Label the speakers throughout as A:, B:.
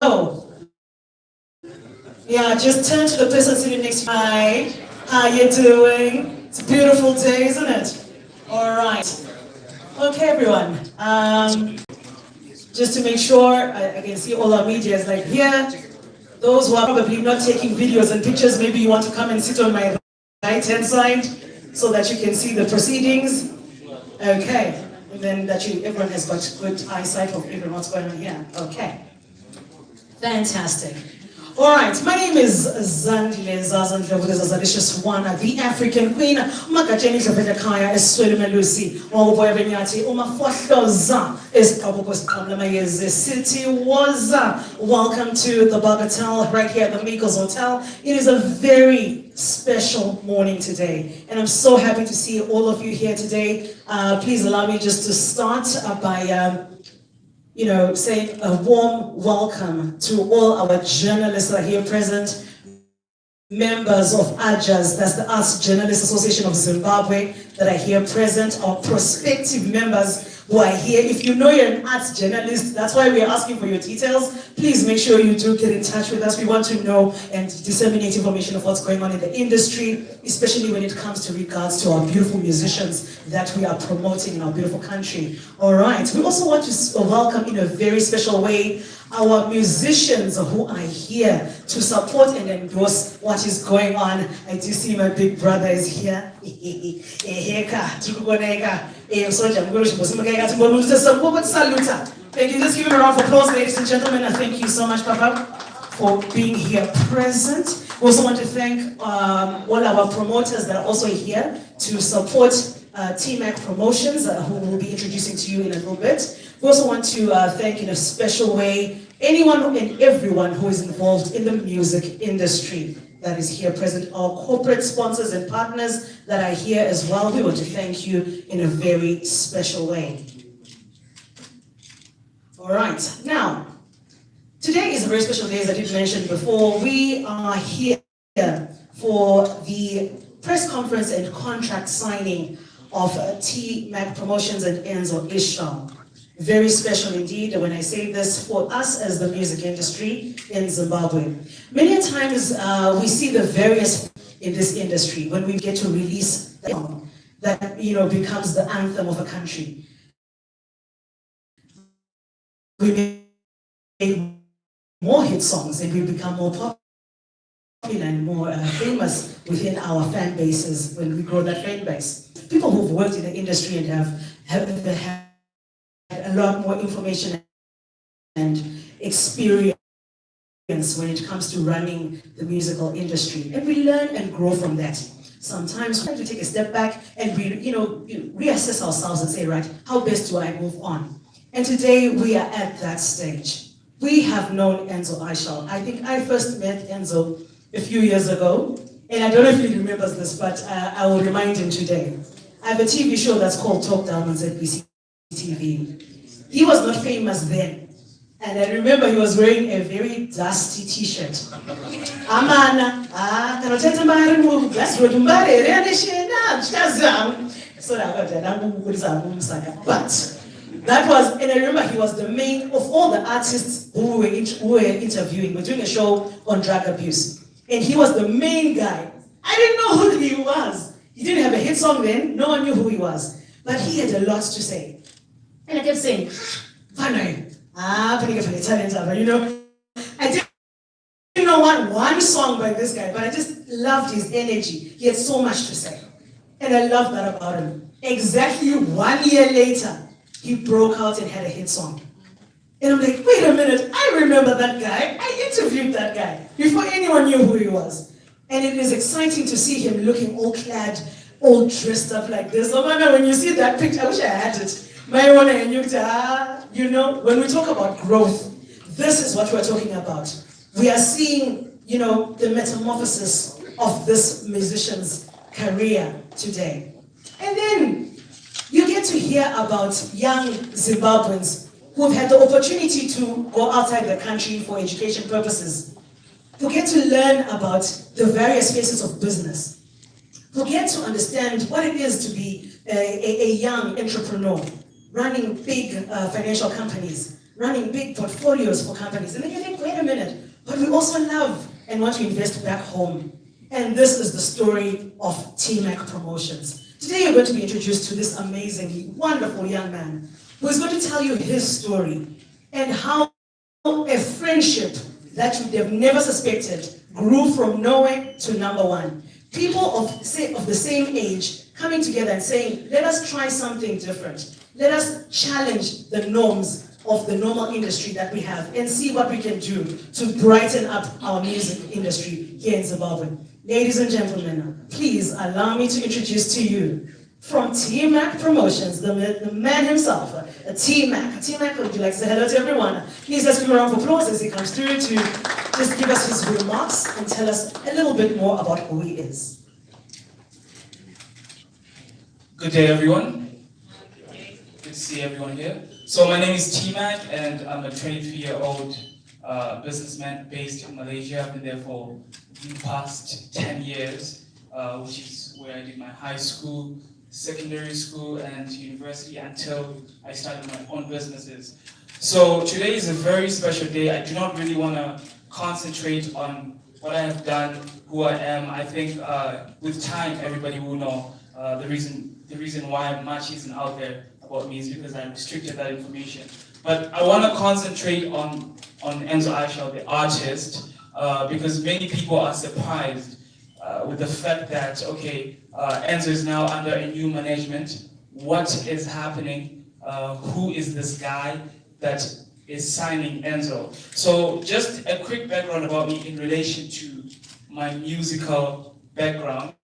A: Yeah, just turn to the person sitting next to you. Hi, how you doing? It's a beautiful day, isn't it? All right. Okay, everyone. Just to make sure, I can see all our media is like here. Those who are probably not taking videos and pictures, maybe you want to come and sit on my right-hand side so that you can see the proceedings. Okay. And then everyone has got good eyesight of even what's going on here. Okay. Fantastic. All right, my name is Zandile Zazandile Wana, the African Queen. Makajeni Kaya is Swedimelusi, Waboya Benyati, Umafwahloza is Kabukos Kamlama the city was. Welcome to the Bagatelle right here at the Miko's Hotel. It is a very special morning today, and I'm so happy to see all of you here today. Please allow me just to start by saying a warm welcome to all our journalists that are here present, members of AJAS, that's the Arts Journalists Association of Zimbabwe, that are here present, our prospective members who are here. If you know you're an arts journalist, that's why we're asking for your details. Please make sure you do get in touch with us. We want to know and disseminate information of what's going on in the industry, especially when it comes to regards to our beautiful musicians that we are promoting in our beautiful country. All right, we also want to welcome in a very special way our musicians who are here to support and endorse what is going on. I do see my big brother is here. Thank you. Let's give him a round of applause, ladies and gentlemen, and thank you so much, Papa, for being here present. We also want to thank all our promoters that are also here to support TeeMkay Promotions, who we'll be introducing to you in a little bit. We also want to thank in a special way anyone and everyone who is involved in the music industry that is here present, our corporate sponsors and partners that are here as well. We want to thank you in a very special way. All right, now, today is a very special day, as I did mention before. We are here for the press conference and contract signing of TeeMak Promotions and Enzo Ishall. Very special indeed when I say this for us as the music industry in Zimbabwe. Many times we see the various in this industry when we get to release the song that becomes the anthem of a country. We make more hit songs and we become more popular and more famous within our fan bases when we grow that fan base. People who've worked in the industry and have a lot more information and experience when it comes to running the musical industry. And we learn and grow from that. Sometimes we have to take a step back and reassess ourselves and say, right, how best do I move on? And today we are at that stage. We have known Enzo Ishall. I think I first met Enzo a few years ago, and I don't know if he remembers this, but I will remind him today. I have a TV show that's called Talk Down on ZBC TV. He was not famous then, and I remember he was wearing a very dusty t-shirt. But that was, and I remember he was the main of all the artists who were interviewing. We're doing a show on drug abuse, and he was the main guy. I didn't know who he was. He didn't have a hit song then. No one knew who he was, but he had a lot to say. And I kept saying, I didn't know one song by this guy, but I just loved his energy. He had so much to say. And I love that about him. Exactly 1 year later, he broke out and had a hit song. And I'm like, wait a minute, I remember that guy. I interviewed that guy before anyone knew who he was. And it is exciting to see him looking all clad, all dressed up like this. Oh man, when you see that picture, I wish I had it. When we talk about growth, this is what we're talking about. We are seeing, the metamorphosis of this musician's career today. And then you get to hear about young Zimbabweans who've had the opportunity to go outside the country for education purposes, who get to learn about the various phases of business, who get to understand what it is to be a young entrepreneur, running big financial companies, running big portfolios for companies. And then you think, wait a minute, but we also love and want to invest back home. And this is the story of TeeMkay Promotions. Today you're going to be introduced to this amazingly wonderful young man who is going to tell you his story and how a friendship that you would have never suspected grew from nowhere to number one. People of the same age coming together and saying, let us try something different. Let us challenge the norms of the normal industry that we have and see what we can do to brighten up our music industry here in Zimbabwe. Ladies and gentlemen, please allow me to introduce to you from TeeMkay Promotions, the man himself, TeeMak. TeeMak, would you like to say hello to everyone? Please let's give a round of applause as he comes through to just give us his remarks and tell us a little bit more about who he is.
B: Good day, everyone. Good to see everyone here. So my name is TeeMak, and I'm a 23-year-old businessman based in Malaysia. I've been there for the past 10 years, which is where I did my high school, secondary school, and university until I started my own businesses. So today is a very special day. I do not really want to concentrate on what I have done, who I am. I think with time, everybody will know the reason why much isn't out there about me is because I restricted that information. But I want to concentrate on Enzo Ishall, the artist, because many people are surprised with the fact that, okay, Enzo is now under a new management. What is happening? Who is this guy that is signing Enzo? So just a quick background about me in relation to my musical background.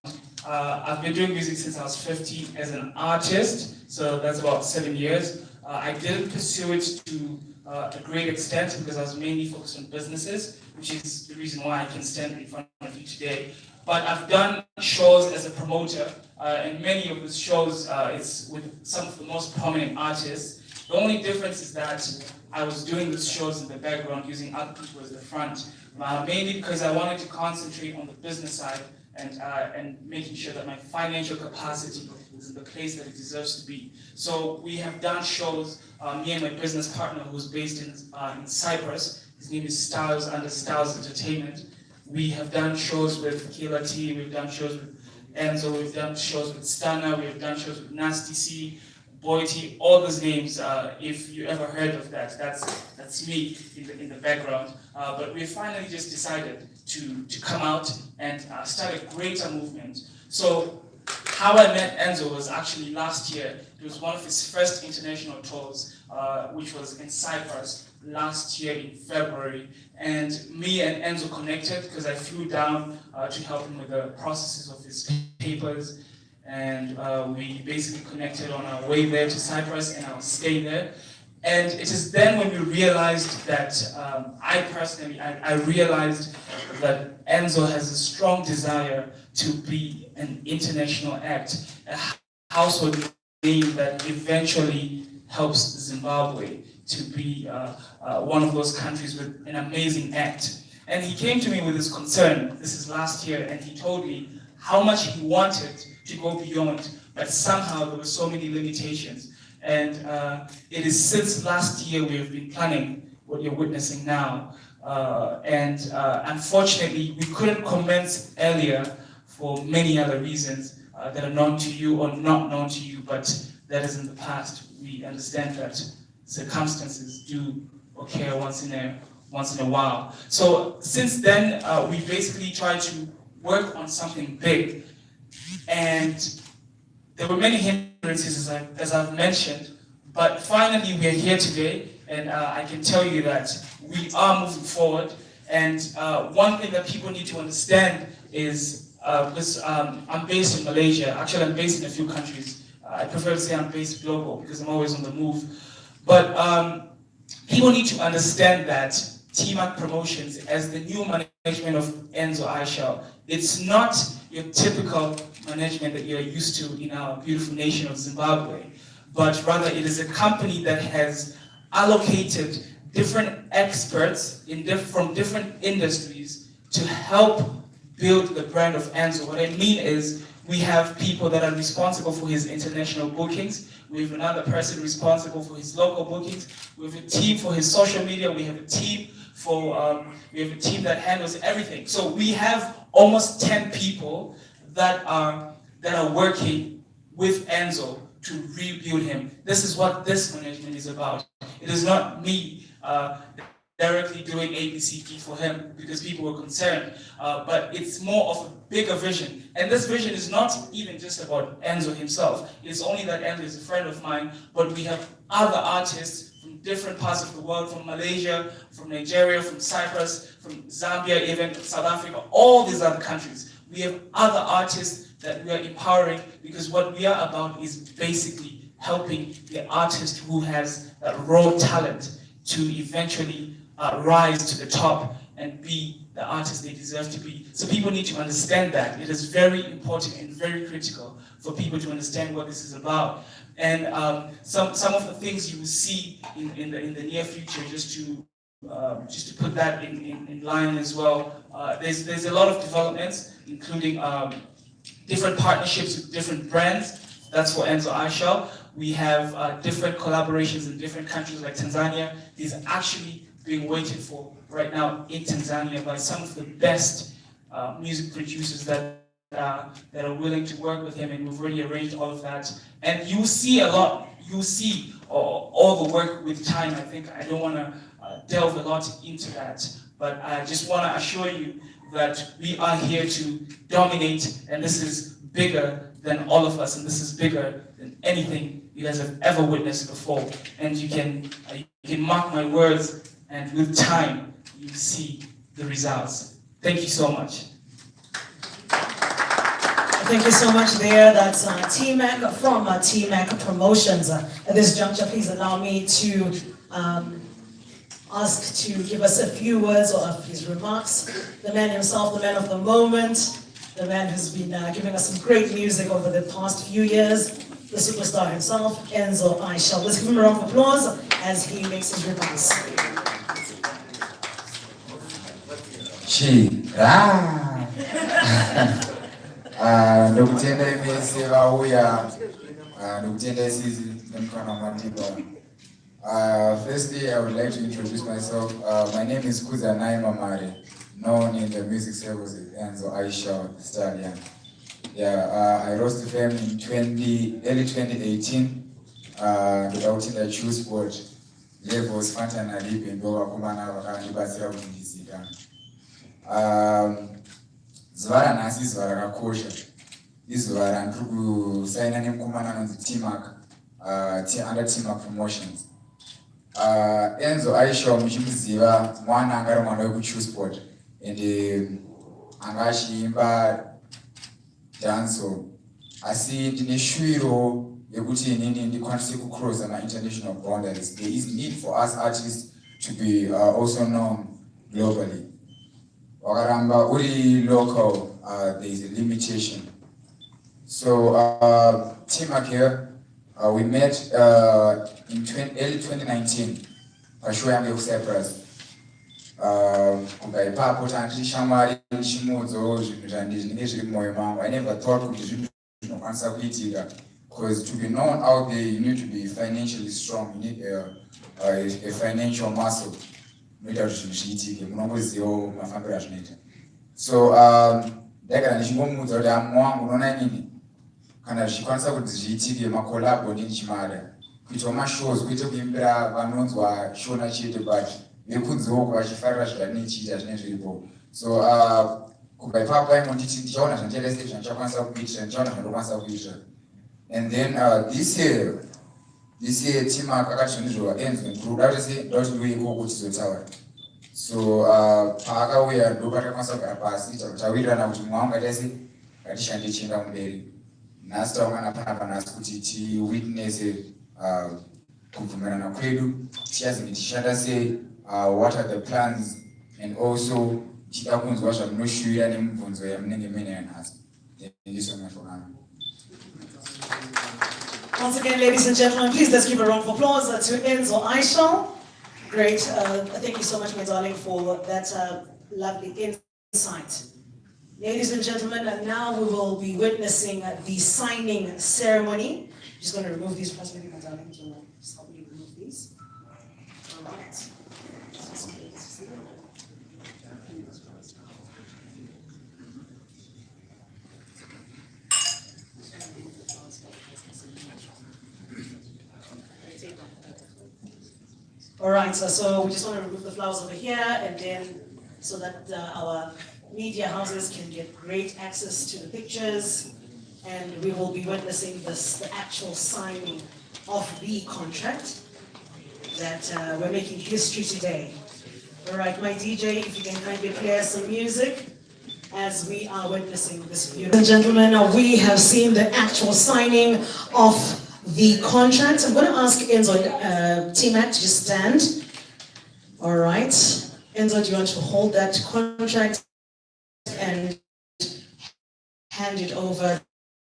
B: I've been doing music since I was 15 as an artist, so that's about 7 years. I didn't pursue it to a great extent because I was mainly focused on businesses, which is the reason why I can stand in front of you today. But I've done shows as a promoter, and many of the shows, it's with some of the most prominent artists. The only difference is that I was doing these shows in the background using other people as the front, mainly because I wanted to concentrate on the business side and making sure that my financial capacity is in the place that it deserves to be. So we have done shows, me and my business partner who's based in Cyprus, his name is Styles under Styles Entertainment. We have done shows with Killer T, we've done shows with Enzo, we've done shows with Stana, we've done shows with Nasty C, Boyti, all those names, if you ever heard of that, that's me in the background. But we finally just decided to come out and start a greater movement. So how I met Enzo was actually last year. It was one of his first international tours, which was in Cyprus last year in February. And me and Enzo connected because I flew down to help him with the processes of his papers. And we basically connected on our way there to Cyprus and our stay there. And it is then when we realized that, I realized that Enzo has a strong desire to be an international act, a household name that eventually helps Zimbabwe to be one of those countries with an amazing act. And he came to me with his concern, this is last year, and he told me how much he wanted to go beyond, but somehow there were so many limitations. And it is since last year we have been planning what you're witnessing now. Unfortunately, we couldn't commence earlier for many other reasons that are known to you or not known to you, but that is in the past. We understand that circumstances do occur once in a while. So since then, we basically tried to work on something big. And there were many hindrances, as I've mentioned, but finally we are here today, and I can tell you that we are moving forward. And one thing that people need to understand is, because I'm based in Malaysia, actually I'm based in a few countries. I prefer to say I'm based global because I'm always on the move. But people need to understand that TeeMkay Promotions, as the new management of Enzo Ishall, it's not your typical management that you're used to in our beautiful nation of Zimbabwe, but rather it is a company that has allocated different experts from different industries to help build the brand of Enzo. What I mean is, We have people that are responsible for his international bookings. We have another person responsible for his local bookings. We have a team for his social media. We have a team that handles everything. So we have almost 10 people that are working with Enzo to rebuild him. This is what this management is about. It is not me directly doing ABCD for him because people were concerned, but it's more of a bigger vision. And this vision is not even just about Enzo himself. It's only that Enzo is a friend of mine, but we have other artists from different parts of the world, from Malaysia, from Nigeria, from Cyprus, from Zambia, even South Africa, all these other countries. We have other artists that we are empowering because what we are about is basically helping the artist who has that raw talent to eventually rise to the top and be the artist they deserve to be. So people need to understand that. It is very important and very critical for people to understand what this is about. And some of the things you will see in the near future, just to put that in line as well. There's a lot of developments, including different partnerships with different brands. That's for Enzo Ishall. We have different collaborations in different countries like Tanzania. These are actually being waited for right now in Tanzania by some of the best music producers that are willing to work with him, and we've already arranged all of that. And you'll see a lot. You'll see all the work with time. I think I don't want to delve a lot into that, but I just want to assure you that we are here to dominate, and this is bigger than all of us, and this is bigger than anything you guys have ever witnessed before. And you can mark my words, and with time, you will see the results. Thank you so much.
A: Thank you so much there. That's TeeMak from TeeMkay Promotions. At this juncture, please allow me to ask to give us a few words of his remarks. The man himself, the man of the moment, the man who's been giving us some great music over the past few years, the superstar himself, Enzo Ishall. Let's give him a round of applause as he makes his remarks.
C: Ndokutenda imese vauya ndokutenda isizi nemkana matiba. Firstly, I would like to introduce myself. My name is Kuzanai Mamare, known in the music circles as Enzo Ishall Stallion. Yeah, I rose to fame in early 2018. Without in the true sport levels, Fanta na Lipe ndo wakumana wakanibatsira kundizika. Zuva ranhasi zuva rakakosha. Izuva randiri kusaina nemukomana anonzi TeeMak, under TeeMak Promotions. Enzo Ishall muchimuziva mwana anga ari mwana wekuTrueSport ende anga achiimba danso, asi ndine shwiro yekuti inini ndikwanise kucrossa ma-international boundaries. There is need for us artists to be also known globally. Wakaramba uri local, there is a limitation. So TeeMak here, we met in early 2019 pashow yangu yeku-Cyprus. Kubva ipapo tandiri shamwari chimudzo zvinhu zvinenge zviri mumwoyo mangu. I never thought kuti zvinhu zvinokwanisa kuitika, because to be known out there you need to be financially strong. You need a financial muscle. Noita kuti zvinhu zviitike, munongozivawo mafambiro azvinoita. So ndagara ndichingomudza kuti amu wangu unoona inini kana zvichikwanisa kuti zviitike makolabo ndinichimada kuitawo mashows, kwete kuimbira vanonzwa shona chete, but vekunzewo vachifarira zvatineichiita zvinenge zviripo. So kubva ipapo aingonditi ndichaona zvandichaita zvandichakwanisa kuitira, ndichaona zvandokwanisa kuitira. And then this year TeeMak akati zvonizvo Enzo ndikuda kuti ndiuye ikoko tizotaura. So paakauya ndopatakwanisa kugara pasi tawirirana kuti mumwe wangu ngatiise ngatishande chienda mumberi. Nhasi taungana panapa nhasi kuti tiwitnesse kubvumirana kwedu, tichazi tichishanda sei, what are the plans, and also tichida kunzwa zvamunoshuvira nemibvunzo yamunenge muinayo nhasi. Thank you so much for coming.
A: Once again, ladies and gentlemen, please let's give a round of applause to Enzo Ishall. Great. Thank you so much, my darling, for that lovely insight. Ladies and gentlemen, and now we will be witnessing the signing ceremony. Just going to remove these plastic, my darling, to just help me remove these. All right. All right, so we just want to remove the flowers over here, and then so that our media houses can get great access to the pictures, and we will be witnessing the actual signing of the contract that we're making history today. All right, my DJ, if you can kindly play us some music as we are witnessing this beautiful. Ladies and gentlemen, we have seen the actual signing of the contract. I'm going to ask Enzo, TeeMak to just stand. All right. Enzo, do you want to hold that contract and hand it over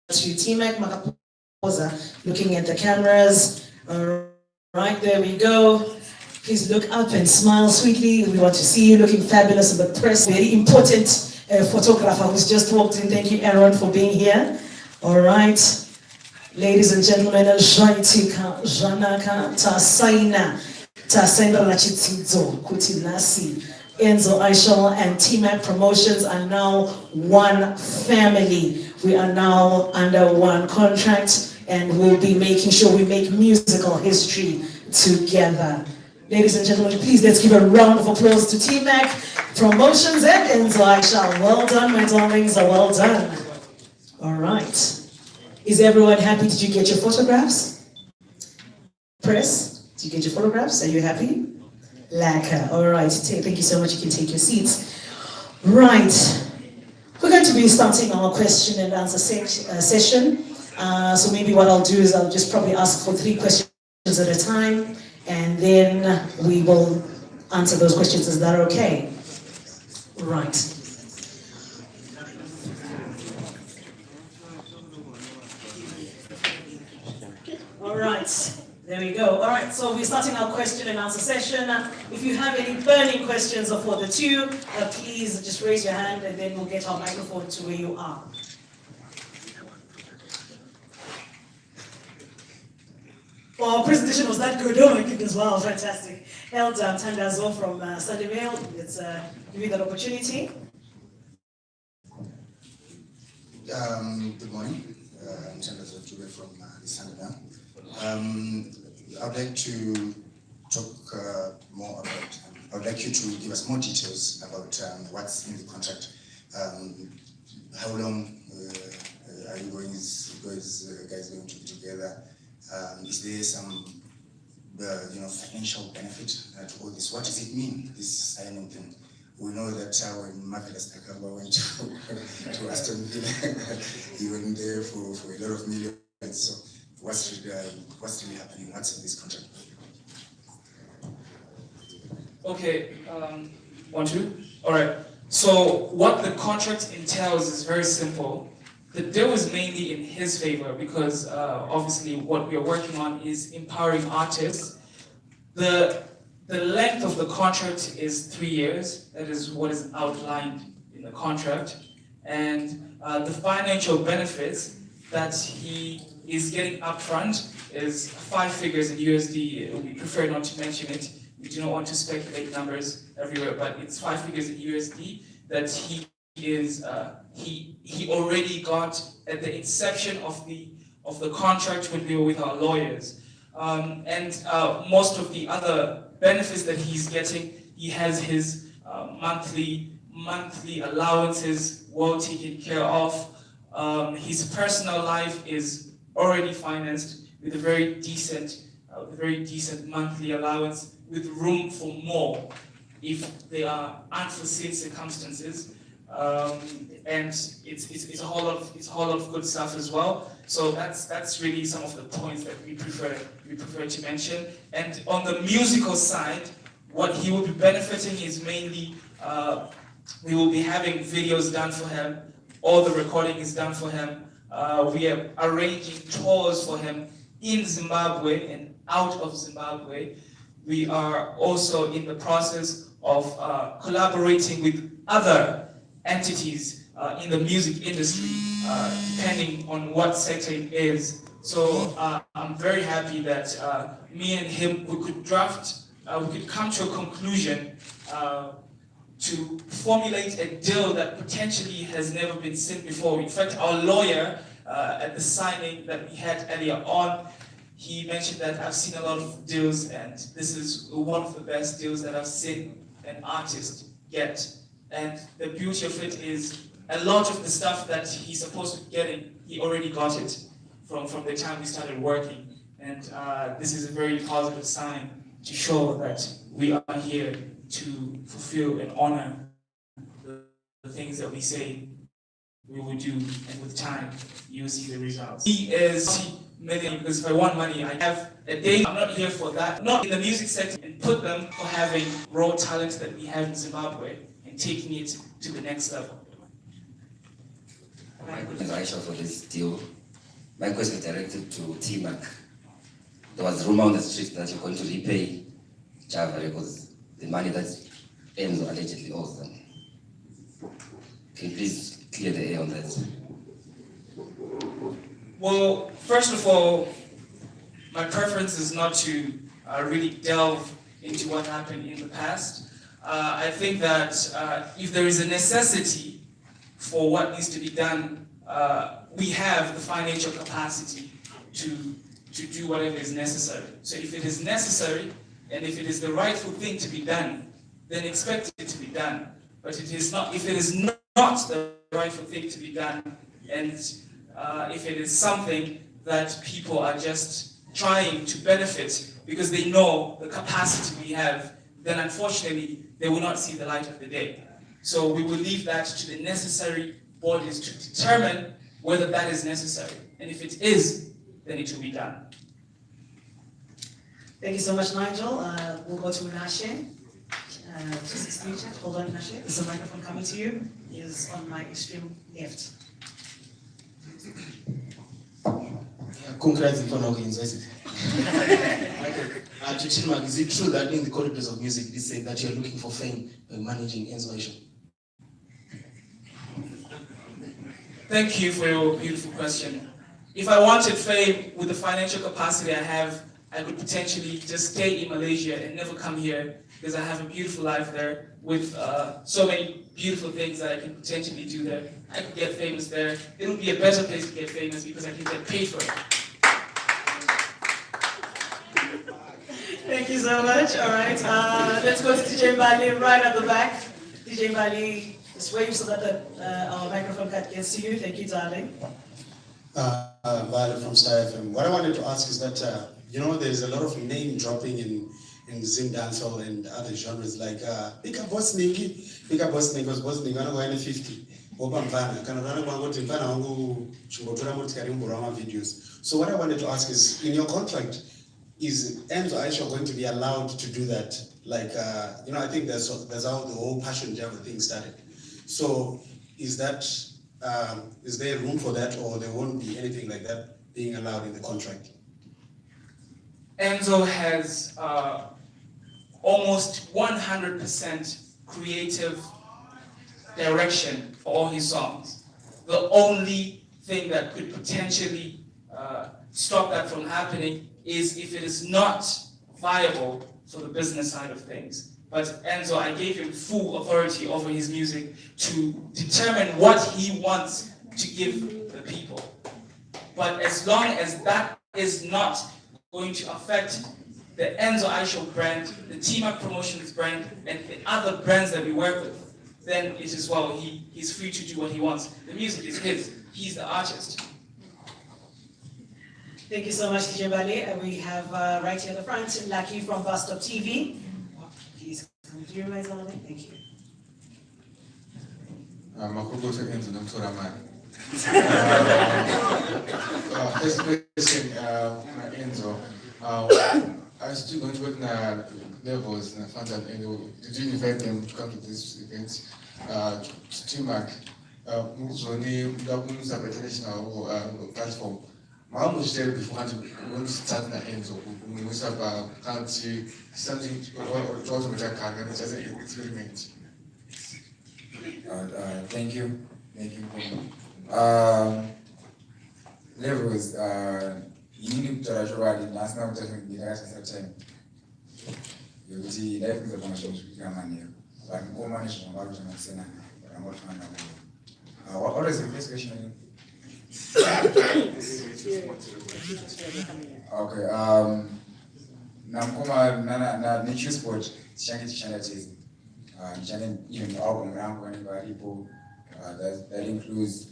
A: to TeeMak? Makapoza, looking at the cameras. All right, there we go. Please look up and smile sweetly. We want to see you looking fabulous in the press. Very important photographer who's just walked in. Thank you, Aaron, for being here. All right. Ladies and gentlemen, Jaitika, Janaka, Tasaina, Tasaina Lachitzo, Kutinasi, Enzo Ishall and TeeMkay Promotions are now one family. We are now under one contract, and we'll be making sure we make musical history together. Ladies and gentlemen, please let's give a round of applause to TeeMkay Promotions and Enzo Ishall. Well done, my darlings, well done. All right. Is everyone happy? Did you get your photographs? Press, did you get your photographs? Are you happy? Lacquer. All right, thank you so much. You can take your seats. Right, we're going to be starting our question and answer session. So maybe what I'll do is I'll just probably ask for 3 questions at a time, and then we will answer those questions. Is that okay? Right. All right, there we go. All right, so we're starting our question and answer session. If you have any burning questions for the two, please just raise your hand, and then we'll get our microphone to where you are. Well, our presentation was that good. Oh my goodness, wow, fantastic. Held Tandazo from Sunday Mail. Let's give you that opportunity.
D: Good morning. I'm Tandazo Tube from the Sunday Mail. I'd like to talk more about, I would like you to give us more details about what's in the contract. How long are you guys going to be together? Is there some financial benefit to all this? What does it mean, this signing thing? We know that when Marvelous Takaba went to Aston Villa, he went there for a lot of millions. So what's really happening? What's in this contract?
B: Okay, 1, 2. All right. So what the contract entails is very simple. The deal is mainly in his favor because obviously what we are working on is empowering artists. The length of the contract is 3 years. That is what is outlined in the contract. And the financial benefits that he is getting upfront is 5 figures in USD. We prefer not to mention it. We do not want to speculate numbers everywhere, but it's 5 figures in USD that he already got at the inception of the contract when we were with our lawyers. And most of the other benefits that he's getting, he has his monthly allowances well taken care of. His personal life is already financed with a very decent monthly allowance, with room for more if there are unforeseen circumstances. And it's a whole lot of good stuff as well. So that's really some of the points that we prefer to mention. And on the musical side, what he will be benefiting is mainly we will be having videos done for him. All the recording is done for him. We are arranging tours for him in Zimbabwe and out of Zimbabwe. We are also in the process of collaborating with other entities in the music industry, depending on what sector it is. So I'm very happy that me and him, we could come to a conclusion to formulate a deal that potentially has never been seen before. In fact, our lawyer at the signing that we had earlier on, he mentioned that I've seen a lot of deals and this is one of the best deals that I've seen an artist get. And the beauty of it is a lot of the stuff that he's supposed to be getting, he already got it from the time we started working. And this is a very positive sign to show that we are here to fulfill and honor the things that we say we will do, and with time, you'll see the results. He is million, because if I want money, I have a day. I'm not here for that. Not in the music sector, and put them for having raw talent that we have in Zimbabwe and taking it to the next level.
E: My question is for this deal. My question is directed to TeeMak. There was rumor on the street that you're going to repay Java Records the money that Enzo allegedly owes them. Can you please clear the air on that?
B: Well, first of all, my preference is not to really delve into what happened in the past. I think that if there is a necessity for what needs to be done, we have the financial capacity to do whatever is necessary. So if it is necessary, and if it is the rightful thing to be done, then expect it to be done. But it is not, if it is not the rightful thing to be done, and if it is something that people are just trying to benefit because they know the capacity we have, then unfortunately, they will not see the light of the day. So we will leave that to the necessary bodies to determine whether that is necessary. And if it is, then it will be done.
A: Thank you so much, Nigel. We'll go to Nashe. Hold on, Nashe. There's a microphone coming to you. He is on my extreme left.
F: Congrats for organizing. To TeeMak, is it true that in the corridors of music they say that you're looking for fame by managing Enzo Ishall?
B: Thank you for your beautiful question. If I wanted fame with the financial capacity I have, I could potentially just stay in Malaysia and never come here because I have a beautiful life there with so many beautiful things that I can potentially do there. I could get famous there. It would be a better place to get famous because I can get paid for it.
A: Thank you so much. All right. Let's go to DJ Mbali right at the back. DJ Mbali, just wave so that our microphone cut gets to you. Thank you, darling.
G: Mbali from Star FM. What I wanted to ask is that, you know, there's a lot of name dropping in Zim dancehall and other genres like pick up Boss Niki was Boss Niki, I'm going to 50. Videos. So what I wanted to ask is, in your contract, is Enzo Ishall going to be allowed to do that? Like, you know, I think that's how the whole Passion Java thing started. So is that, is there room for that, or there won't be anything like that being allowed in the contract?
B: Enzo has almost 100% creative direction for all his songs. The only thing that could potentially stop that from happening is if it is not viable for the business side of things. But Enzo, I gave him full authority over his music to determine what he wants to give the people. But as long as that is not going to affect the Enzo Ishall brand, the TeeMkay Promotions brand, and the other brands that we work with, then it is well, he's free to do what he wants. The music is his, he's the artist.
A: Thank you so much, DJ Mbali. And we have right here at the front, Lucky from Bus Stop TV. Please come through, my darling. Thank you.
C: First question, Enzo. I was still going to work in levels and found that did you invite them to come to this event? TeeMak, international platform. My mom was there before to start the Enzo. We have country something or just an experiment.
D: Thank you.
C: Thank you. Levels, inini kutaura chokwadi masina kutaura ndakatasa time yekuti life kuzogona zvinhu zvikira manheru but mukoma nezvinhu kuti makusena rangotofanira what is the first question again? Okay, namukoma nechisport tichange tichishanda tese ndichane even album rangu anenge aripo that includes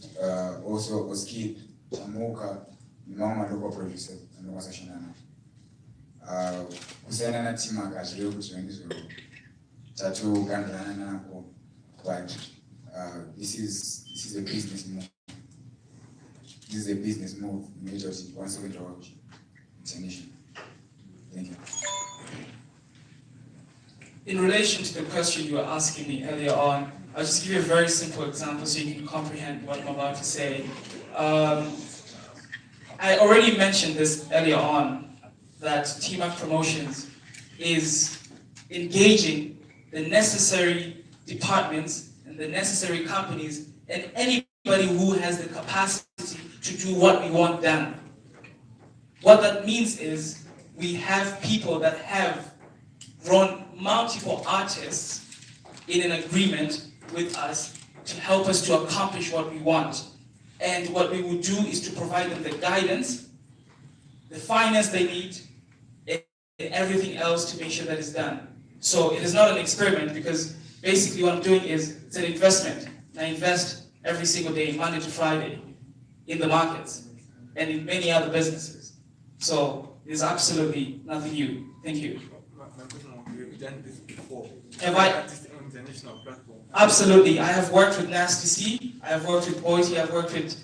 C: also Oskid, Tamuka, nemamwe madoko producer anokwanisa nao kusiyana na TeeMak hazvirevi kuti zvinenge zviro tatogandirana nako but this is a business move. This is a business move inoita kuti tikwanise kuendawo international. Thank you.
B: In relation to the question you were asking me earlier on, I'll just give you a very simple example so you can comprehend what I'm about to say. I already mentioned this earlier on, that TeeMkay Promotions is engaging the necessary departments and the necessary companies and anybody who has the capacity to do what we want done. What that means is we have people that have run multiple artists in an agreement with us to help us to accomplish what we want. And what we would do is to provide them the guidance, the finance they need, and everything else to make sure that it's done. So it is not an experiment because basically what I'm doing is it's an investment. I invest every single day, Monday to Friday, in the markets and in many other businesses. So there's absolutely nothing new. Thank you.
H: You've done this before.
B: Have I?
H: On international platform.
B: Absolutely. I have worked with Nasty C, I have worked with Boyti, I've worked with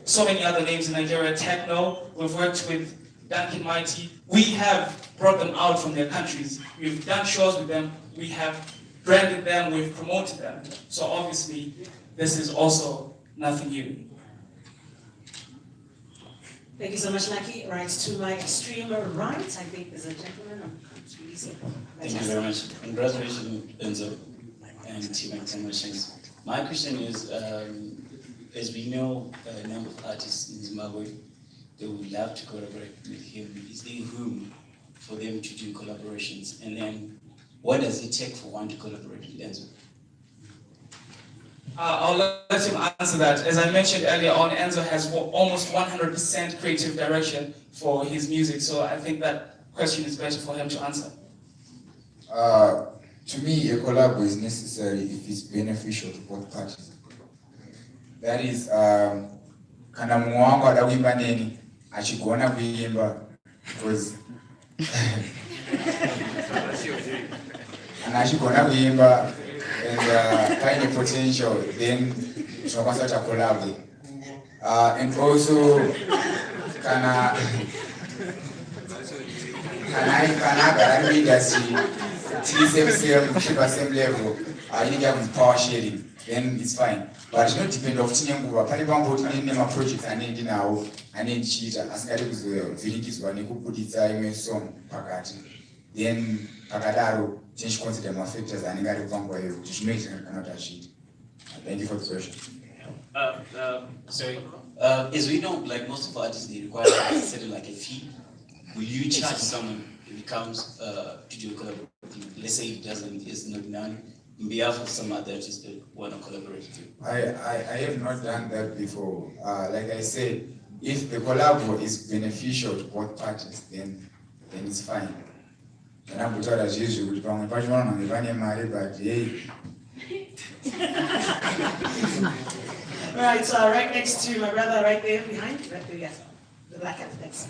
B: so many other names in Nigeria, Techno, we've worked with Duncan Mighty. We have brought them out from their countries. We've done shows with them, we have branded them, we've promoted them. So obviously, this is also nothing new.
A: Thank you so much, Lucky. Right to my extreme right, I think there's a gentleman.
I: Thank you very much. Congratulations, Enzo and TeeMkay Promotions. My question is, as we know a number of artists in Zimbabwe, they would love to collaborate with him. Is there room for them to do collaborations? And then, what does it take for one to collaborate with Enzo?
B: I'll let him answer that. As I mentioned earlier on, Enzo has almost 100% creative direction for his music, so I think that question is better for him to answer.
C: To me, a collab is necessary if it's beneficial to both parties. That is, kana mumwe wangu ada kuimba neni achigona kuimba because kana achigona kuimba and find the potential, then tunakwanisa kuita collab. And also kana agara muindustry same level, I need to have power sharing, then it's fine. But it not depend of tine nguva pane pangoti nema projects anendi nawo anendichiita asingadi kuzovhirikidzwa nekubuditsa imwe song pakati, then pakadaro tinchiconsider mafactors anenge ari panguva iyoyo kuti zvinoitika kana kuti hazviiti. Thank you for the question.
I: Sorry. As we know, like most of our artists, they require a certain like a fee. Will you charge someone if it comes to do a collaboration? Let's say it doesn't, it's not done on behalf of some other artists that want to collaborate with you.
C: I have not done that before. Like I said, if the collab is beneficial to both parties, then it's fine. And I'm told as usual, but hey.
A: Right, so right next to my brother, right there behind, right there, yes, the black hat, thanks.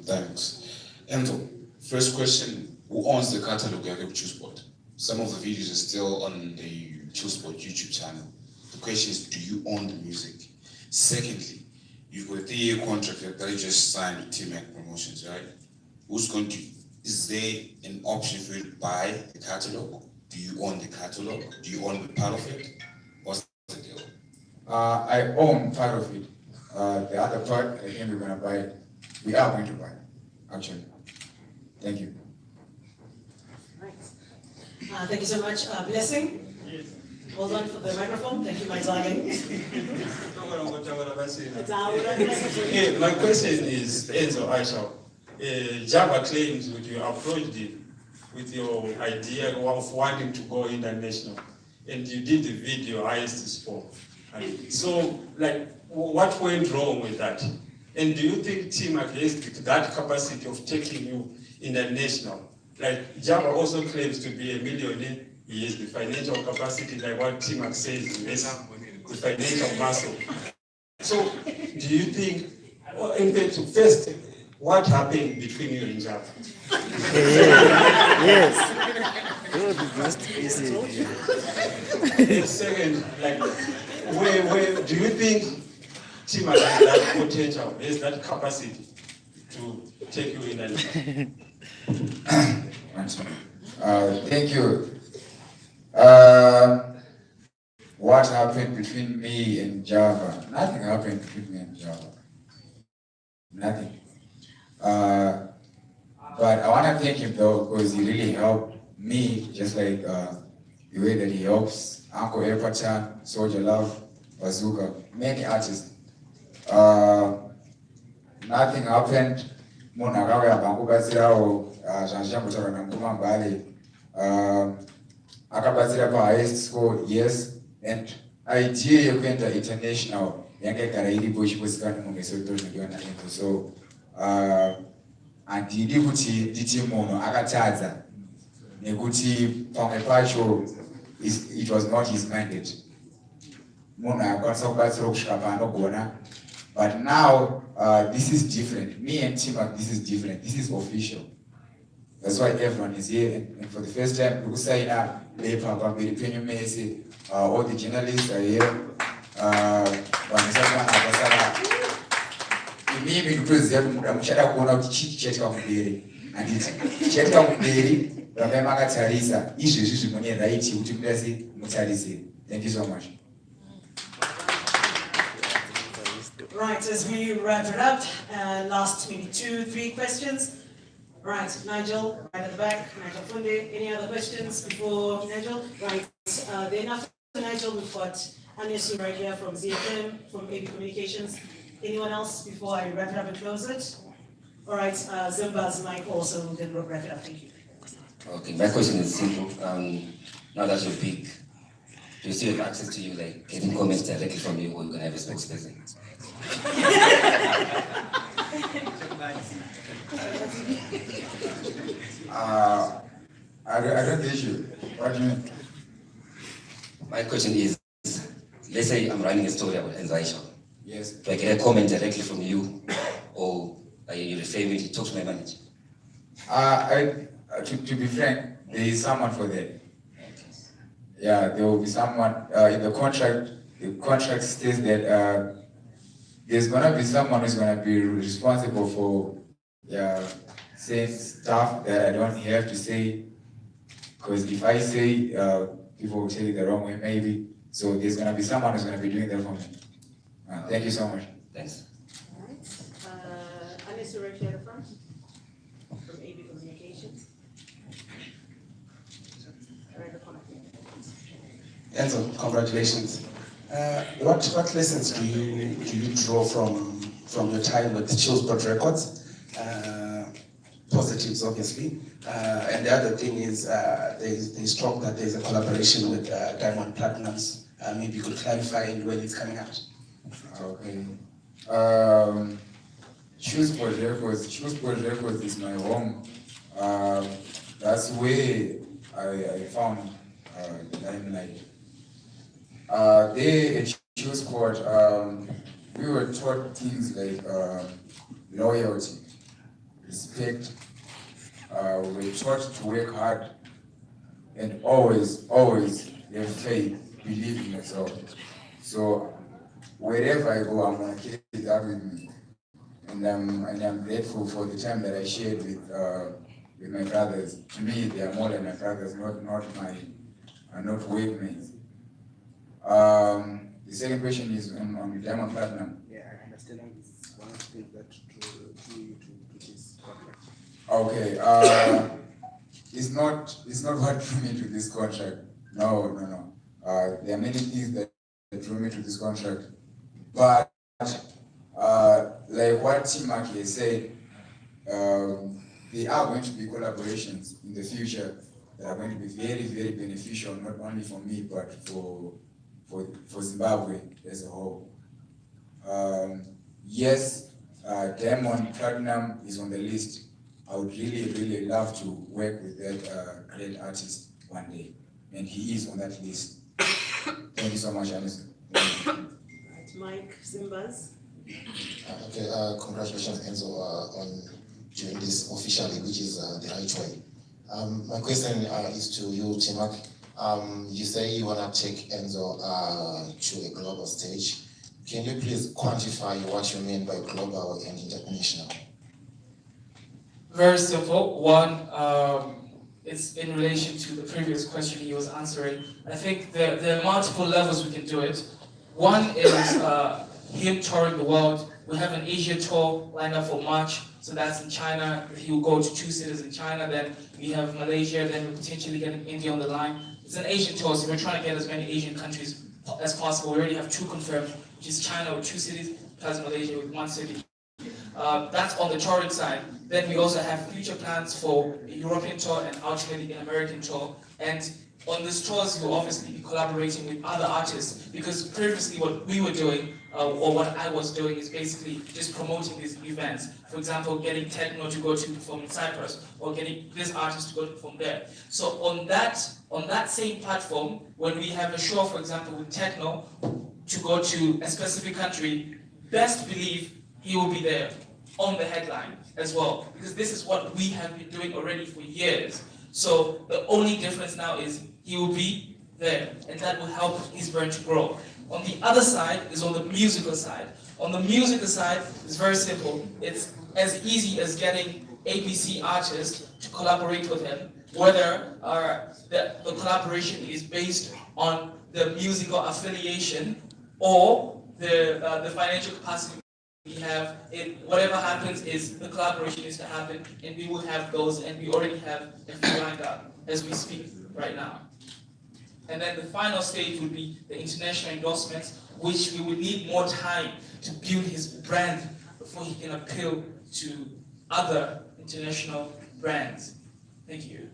J: Thanks. Enzo, first question, who owns the catalog of TeeMkay? Some of the videos are still on the TeeMkay YouTube channel. The question is, do you own the music? Secondly, you've got a 3-year contract that you just signed with TeeMkay Promotions, right? Is there an option for you to buy the catalog? Do you own the catalog? Do you own the part of it? What's the deal?
C: I own part of it. The other part, I think we're going to buy it. We are going to buy it, actually. Thank you.
A: Right. Thank you so much. Blessing?
H: Yes.
A: Hold on for the microphone. Thank you, my darling.
K: My question is, Enzo Ishall, Java claims that you approached it with your idea of wanting to go international, and you did the video highest score. And so, like, what went wrong with that? And do you think TeeMak has that capacity of taking you international? Like, Java also claims to be a millionaire. He has the financial capacity, like what TeeMak says, he has the financial muscle. So, do you think, well, in fact, first, what happened between you and Java?
L: Yes.
K: And second, like, where do you think TeeMak has that potential, has that capacity to take you in
C: Thank you. What happened between me and Java? Nothing happened between me and Java. Nothing. But I want to thank him though, because he really helped me, just like the way that he helps Uncle Epatan, Soldier Love, Bazooka, many artists. Nothing happened. Munhu akauya pangubatsirawo zvandichambotaura namukoma Mbale. Akabatsira pahighest score, yes, and idea yekuenda international yanga igara iripo ichiposikanwa munhu esoto zvinodiwa naEnzo. So handidi kuti nditi munhu akatadza nekuti pamwe pacho it was not his mandate. Munhu akakwanisa kubatsira kusvika paanogona. But now this is different. Me and TeeMak, this is different. This is official. That's why everyone is here. And for the first time, we sign up. All the journalists are here. Mimi ndikutoziva kuti muda muchada kuona kuti chii chichaitwa kumberi. Handiti chichaitwa kumberi ramai makatarisa izvezvi zvimune right kuti mudase mutarise. Thank you so much.
A: Right, as we wrap it up, last maybe 2-3 questions. Right, Nigel, right at the back, Nigel Funde. Any other questions before Nigel? Right, then after Nigel, we've got Anesu right here from ZFM, from AB Communications. Anyone else before I wrap it up and close it? All right, Zimba's mic also, we can wrap it up. Thank you.
E: Okay, my question is simple. Now that you're big, do you still have access to you, like getting comments directly from you, or you can have a spokesperson?
C: I don't get you. What do you mean?
E: My question is, let's say I'm running a story about Enzo Ishall.
C: Yes.
E: Do I get a comment directly from you, or are you refer me to talk to my manager?
C: To be frank, there is someone for that. Yeah, there will be someone in the contract. The contract states that there's gonna be someone who's gonna be responsible for saying stuff that I don't have to say. Because if I say, people will take it the wrong way, maybe. So there's gonna be someone who's gonna be doing that for me. Thank you so much.
E: Thanks.
A: All right. Anesu right here at the front, from AB Communications. Right, the corner.
G: Enzo, congratulations. What lessons do you draw from your time with Chillspot Records? Positives, obviously. And the other thing is there's talk that there's a collaboration with Diamond Platnumz. Maybe you could clarify when it's coming out.
C: Okay. Chillspot Records is my home. That's where I found the limelight. There at Chillspot, we were taught things like loyalty, respect. We were taught to work hard and always have faith, believe in yourself. So wherever I go, I'm gonna carry that with me, and I'm grateful for the time that I shared with my brothers. To me, they are more than my brothers, not workmates. The second question is on the Diamond Platinum.
G: Yeah, I understand it's one of the things that drew you to this contract.
C: Okay, it's not what drew me to this contract. No. There are many things that drew me to this contract, but like what TeeMak has said, there are going to be collaborations in the future that are going to be very, very beneficial, not only for me, but for Zimbabwe as a whole. Yes, Diamond Platinum is on the list. I would really, really love to work with that great artist one day, and he is on that list. Thank you so much, Alice.
L: Mike Simbas.
D: Okay, congratulations, Enzo, on doing this officially, which is the right way. My question is to you, TeeMak. You say you want to take Enzo to a global stage. Can you please quantify what you mean by global and international?
B: Very simple. One, it's in relation to the previous question he was answering. I think there are multiple levels we can do it. One is him touring the world. We have an Asia tour lined up for March, so that's in China. He will go to 2 cities in China, then we have Malaysia, then we're potentially getting India on the line. It's an Asian tour, so we're trying to get as many Asian countries as possible. We already have 2 confirmed, which is China with 2 cities, plus Malaysia with 1 city. That's on the touring side. Then we also have future plans for a European tour and ultimately an American tour. And on these tours, we'll obviously be collaborating with other artists, because previously what we were doing, or what I was doing, is basically just promoting these events. For example, getting Techno to go to perform in Cyprus, or getting this artist to go to perform there. So on that same platform, when we have a show, for example, with Techno, to go to a specific country, best believe he will be there on the headline as well, because this is what we have been doing already for years. So the only difference now is he will be there, and that will help his brand to grow. On the other side is on the musical side. On the musical side, it's very simple. It's as easy as getting ABC artists to collaborate with him, whether the collaboration is based on the musical affiliation or the financial capacity we have. Whatever happens is the collaboration is to happen, and we will have those, and we already have a few lined up as we speak right now. And then the final stage would be the international endorsements, which we would need more time to build his brand before he can appeal to other international brands. Thank you.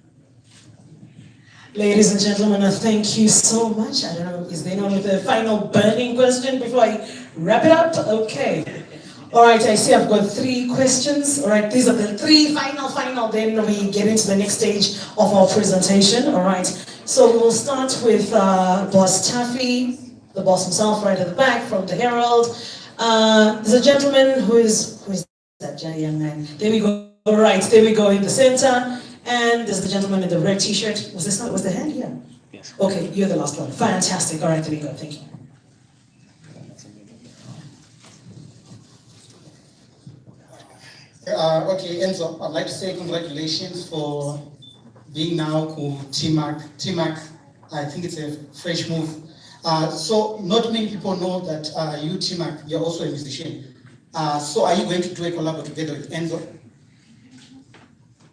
A: Ladies and gentlemen, thank you so much. I don't know, is there anyone with a final burning question before I wrap it up? Okay. All right, I see I've got 3 questions. All right, these are the 3 final, then we get into the next stage of our presentation. All right, so we will start with Boss Taffy, the boss himself right at the back from the Herald. There's a gentleman who is that young man? There we go. All right, there we go in the center. And there's the gentleman in the red t-shirt. Was the hand here? Yes. Okay, you're the last one. Fantastic. All right, there we go. Thank you.
M: Okay, Enzo, I'd like to say congratulations for being now TeeMak. TeeMak, I think it's a fresh move. So not many people know that you, TeeMak, you're also a musician. So are you going to do a collab together with Enzo?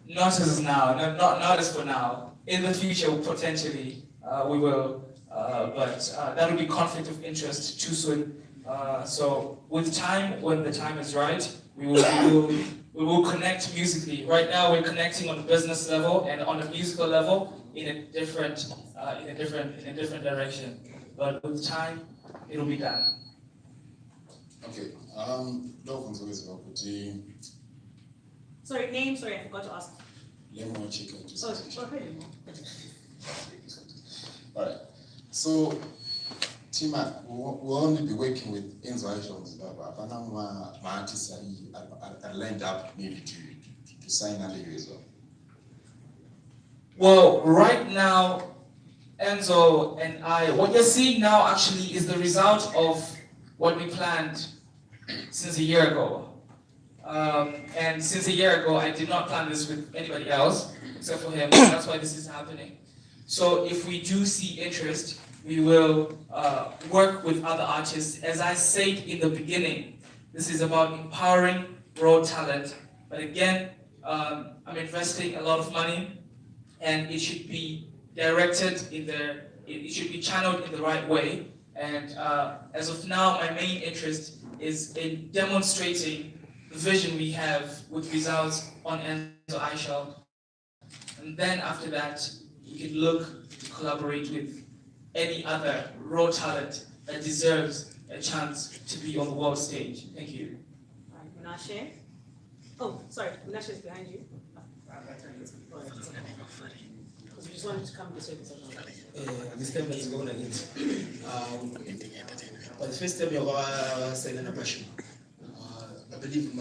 B: Not as now, not as for now. In the future, potentially, we will, but that would be conflict of interest too soon. So with time, when the time is right, we will connect musically. Right now, we're connecting on a business level and on a musical level in a different direction. But with time, it'll be done.
N: Okay.
L: Sorry, name. Sorry, I forgot to ask.
N: Lemon chicken.
L: Okay.
N: All right. So, TeeMak, we'll only be working with Enzo Ishall in Zimbabwe. But now my artists are lined up maybe to sign under you as well.
B: Well, right now, Enzo and I, what you're seeing now actually is the result of what we planned since a year ago. And since a year ago, I did not plan this with anybody else except for him. That's why this is happening. So if we do see interest, we will work with other artists. As I said in the beginning, this is about empowering raw talent. But again, I'm investing a lot of money, and it should be directed in the it should be channeled in the right way. And as of now, my main interest is in demonstrating the vision we have, which results on Enzo Ishall. And then after that, we can look to collaborate with any other raw talent that deserves a chance to be on the world stage. Thank you.
L: Menashe. Oh, sorry, Menashe is behind you. Because we just wanted to come this way.
F: This time is going to get. But the first time you are saying an passion. I believe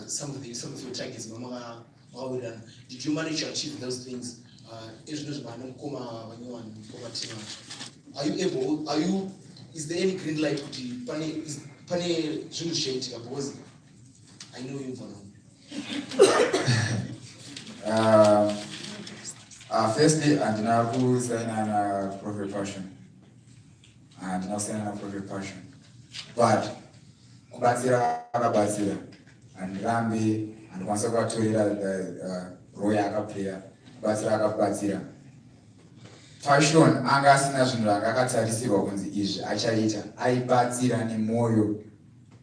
F: some of your tracks, Mama, did you manage to achieve those things? Are you, is there any green light kuti pane zvinhu zvaitika because I know you for
C: now. Firstly, andina kusaina na Prophet Passion. Andina kusaina na Prophet Passion. But kubatsira akabatsira andirambe andikwanisa kuvatorera role yakaplaya kubatsira akabatsira. Passion anga asina zvinhu zvakatarisirwa kunzi izvi achaita, aibatsira nemwoyo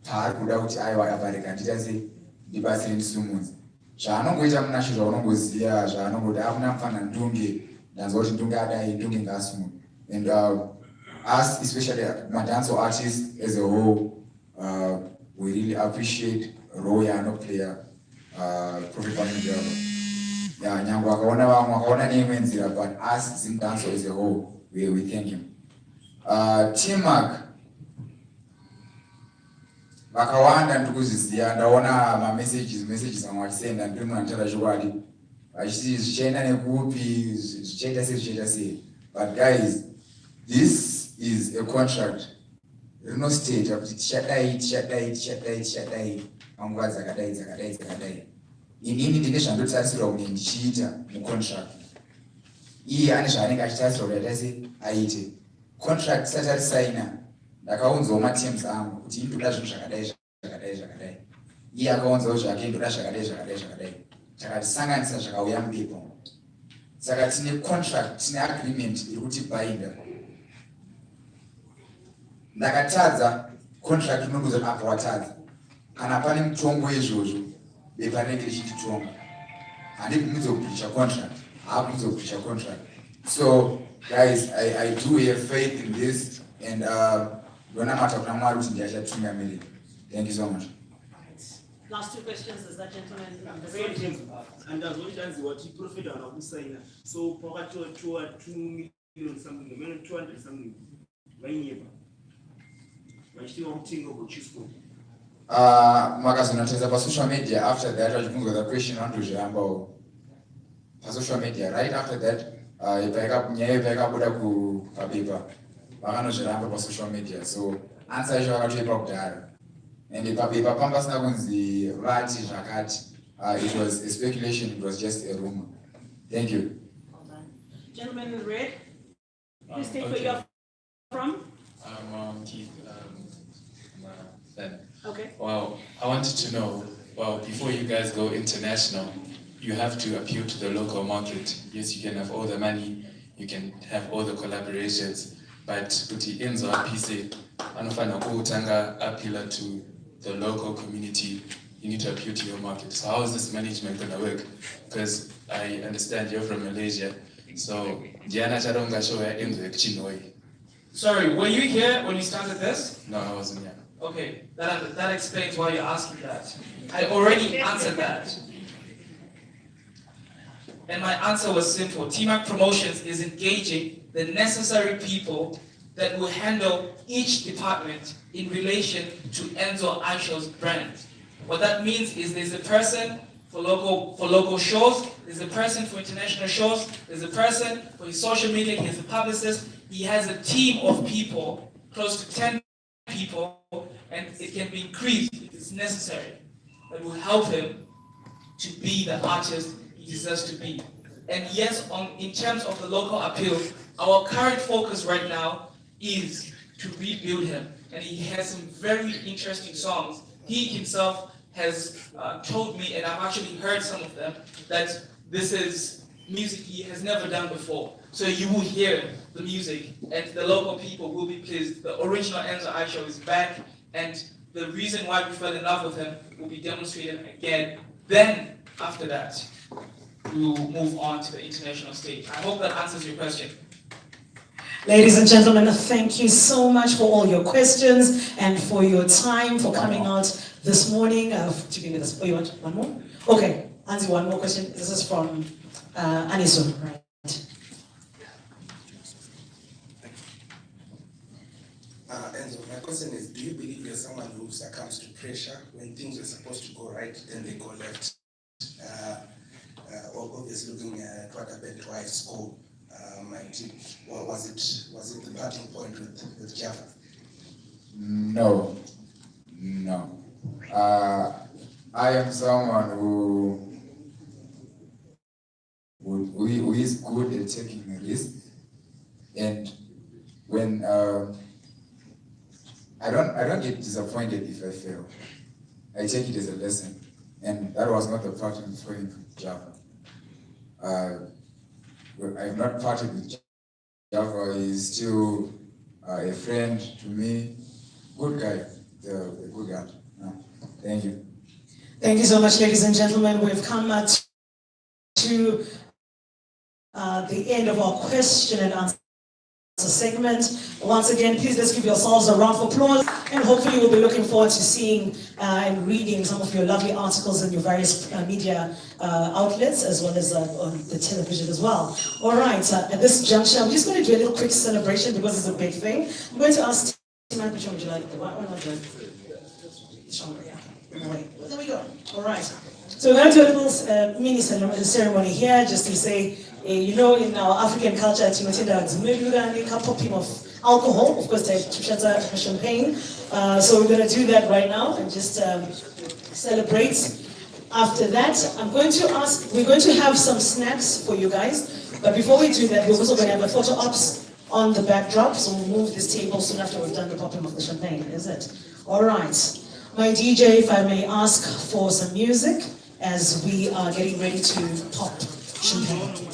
C: paari kuda kuti aiwa abarika ndiita sei ndibatsire ndisumudze. Zvaanongoita Menashe zvaunongoziva zvaanongoti akuna mufana ndunge ndanzwa kuti ndunge adai ndunge ngaasumudze. And us, especially dancehall artists as a whole, we really appreciate role yaanoplaya Prophet Passion. Yeah, nyango akaona neimwe nzira, but us in dancehall as a whole, we thank him. TeeMak vakawanda ndikuzviziva, ndaona messages vamwe vachisenda ndiri munhu anotaura chokwadi vachiti zvichaenda nekupi, zvichaita sei. But guys, this is a contract. Rinostate kuti tichadai panguva dzakadai. Inini ndine zvandotarisirwa kuti ndichiita mucontract. Iye ane zvaanenge achitarisirwa kuti aita aite. Contract isati arisaina, ndakaunzawo materms angu kuti indoda zvinhu zvakadai. Iye akaunzawo zvake indoda zvakadai. Takatisanganisa zvakauya mubepo. Saka tine contract, tine agreement iri kutibinda. Ndakatadza, contract inongoza apa watadza. Kana pane mutongo wezvozvo, bepa rinenge richititonga. Handibvumidze kubreacha contract. Haabvumidze kubreacha contract. So, guys, I do have faith in this, and ndonamata kuna Mwari kuti ndichatungamirira. Thank you so much.
L: Last two questions is that gentleman in the red.
O: And as well as what you profit on a sign. So, poverty 2 million something, 200 something. My neighbor. My still wanting about Chisco.
C: Makazonotedza pasocial media. After that, vachibvunzwa the question vandozvirambawo pasocial media. Right after that, nyaya yepayakabuda papepa vakanozviramba pasocial media. So answer yacho vakatoipa kudhara, and papepa panga pasina kunzi vati zvakati. It was a speculation, it was just a rumor. Thank you.
L: Gentleman in red, please state where you're from.
P: I'm Keith.
L: Okay.
P: Well, I wanted to know, well, before you guys go international, you have to appeal to the local market. Yes, you can have all the money, you can have all the collaborations, but kuti Enzo apise, anofana kuutanga appeal to the local community, you need to appeal to your market. So how is this management going to work? Because I understand you're from Malaysia, so Diana Charonga show Enzo Chinoi.
B: Sorry, were you here when you started this?
P: No, I wasn't here.
B: Okay, that explains why you're asking that. I already answered that. And my answer was simple. TeeMkay Promotions is engaging the necessary people that will handle each department in relation to Enzo Ishall's brand. What that means is there's a person for local shows, there's a person for international shows, there's a person for his social media, he has a publicist, he has a team of people, close to 10 people, and it can be increased if it's necessary, that will help him to be the artist he deserves to be. And yes, in terms of the local appeal, our current focus right now is to rebuild him. And he has some very interesting songs. He himself has told me, and I've actually heard some of them, that this is music he has never done before. So you will hear the music, and the local people will be pleased. The original Enzo Ishall is back, and the reason why we fell in love with him will be demonstrated again. Then, after that, we will move on to the international stage. I hope that answers your question.
A: Ladies and gentlemen, thank you so much for all your questions and for your time, for coming out this morning. Oh, you want one more? Okay, Anzi, one more question. This is from Aniso, right?
Q: Enzo, my question is, do you believe there's someone who succumbs to pressure when things are supposed to go right, then they go left? Obviously looking at what happened to high school, was it the parting point with Java?
C: No. I am someone who is good at taking risks, and when I don't get disappointed if I fail. I take it as a lesson, and that was not the parting point with Java. I've not parted with Java. He's still a friend to me. Good guy, a good guy. Thank you.
A: Thank you so much, ladies and gentlemen. We've come to the end of our question and answer segment. Once again, please let's give yourselves a round of applause, and hopefully we'll be looking forward to seeing and reading some of your lovely articles in your various media outlets, as well as on the television as well. All right, at this juncture, I'm just going to do a little quick celebration because it's a big thing. I'm going to ask TeeMak, which one would you like? There we go. All right. So we're going to do a little mini ceremony here, just to say, you know, in our African culture, a popping of alcohol, of course, the champagne. So we're going to do that right now and just celebrate. After that, we're going to have some snacks for you guys. But before we do that, we're also going to have a photo ops on the backdrop. So we'll move this table soon after we've done the popping of the champagne, is it? All right. My DJ, if I may ask for some music as we are getting ready to pop champagne.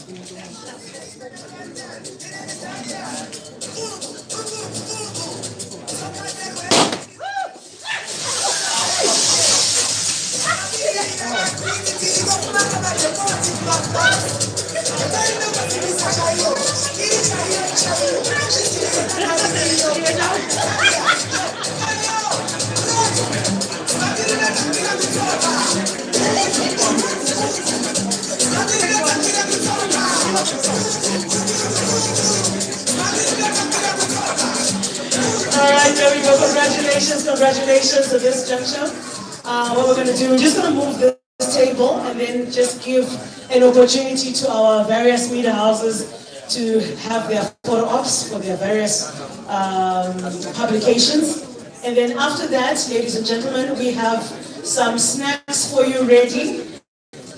A: Alright, there we go. Congratulations at this juncture. What we're going to do, we're just going to move this table and then just give an opportunity to our various media houses to have their photo ops for their various publications. And then after that, ladies and gentlemen, we have some snacks for you ready.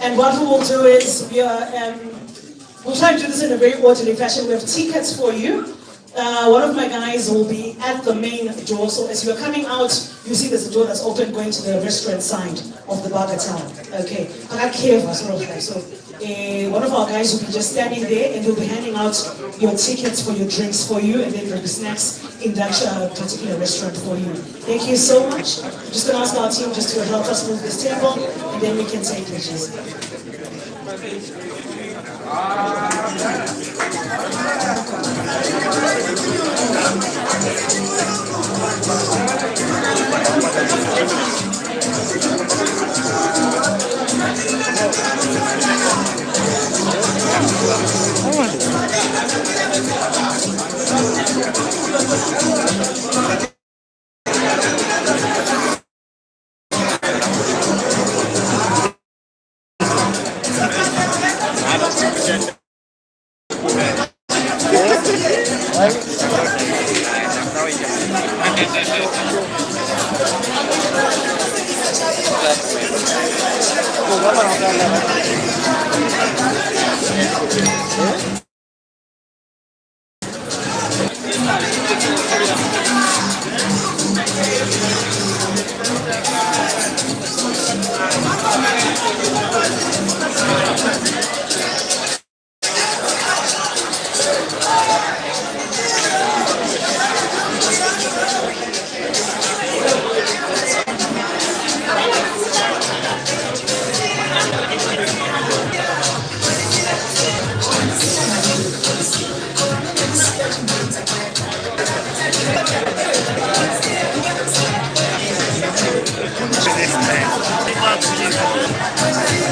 A: And what we will do is we'll try to do this in a very orderly fashion. We have tickets for you. One of my guys will be at the main door. So as you're coming out, you see there's a door that's open going to the restaurant side of the Burger Town. Okay. So one of our guys will be just standing there and he'll be handing out your tickets for your drinks for you, and then there'll be snacks in that particular restaurant for you. Thank you so much. I'm just going to ask our team just to help us move this table, and then we can take pictures.
R: much.